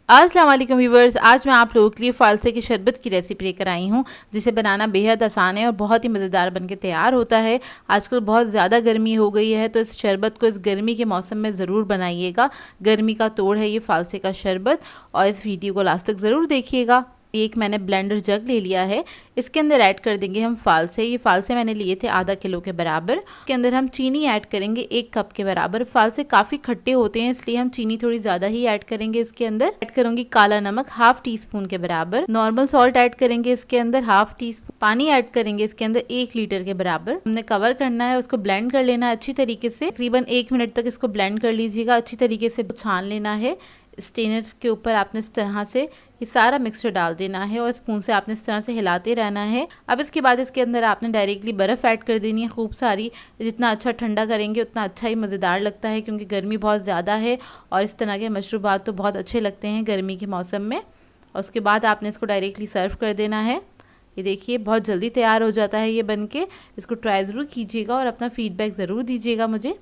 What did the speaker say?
अस्सलाम वालेकुम व्यूवर्स, आज मैं आप लोगों के लिए फ़ालसे की शरबत की रेसिपी लेकर आई हूँ, जिसे बनाना बेहद आसान है और बहुत ही मज़ेदार बनके तैयार होता है। आजकल बहुत ज़्यादा गर्मी हो गई है, तो इस शरबत को इस गर्मी के मौसम में ज़रूर बनाइएगा। गर्मी का तोड़ है ये फ़ालसे का शरबत, और इस वीडियो को लास्ट तक ज़रूर देखिएगा। एक मैंने ब्लेंडर जग ले लिया है, इसके अंदर ऐड कर देंगे हम फ़ालसे। ये फ़ालसे मैंने लिए थे आधा किलो के बराबर। इसके अंदर हम चीनी ऐड करेंगे 1 कप के बराबर। फ़ालसे काफ़ी खट्टे होते हैं, इसलिए हम चीनी थोड़ी ज़्यादा ही ऐड करेंगे। इसके अंदर ऐड करूँगी काला नमक हाफ टी स्पून के बराबर। नॉर्मल सॉल्ट ऐड करेंगे इसके अंदर हाफ टी स्पून। पानी ऐड करेंगे इसके अंदर 1 लीटर के बराबर। हमने कवर करना है, उसको ब्लेंड कर लेना है अच्छी तरीके से। तकरीबन 1 मिनट तक इसको ब्लेंड कर लीजिएगा। अच्छी तरीके से छान लेना है। स्टेनर के ऊपर आपने इस तरह से ये सारा मिक्सचर डाल देना है और स्पून से आपने इस तरह से हिलाते रहना है। अब इसके बाद इसके अंदर आपने डायरेक्टली बर्फ़ ऐड कर देनी है खूब सारी। जितना अच्छा ठंडा करेंगे उतना अच्छा ही मज़ेदार लगता है, क्योंकि गर्मी बहुत ज़्यादा है और इस तरह के मशरूबात तो बहुत अच्छे लगते हैं गर्मी के मौसम में। और उसके बाद आपने इसको डायरेक्टली सर्व कर देना है। ये देखिए बहुत जल्दी तैयार हो जाता है ये बनके। इसको ट्राई ज़रूर कीजिएगा और अपना फ़ीडबैक ज़रूर दीजिएगा मुझे।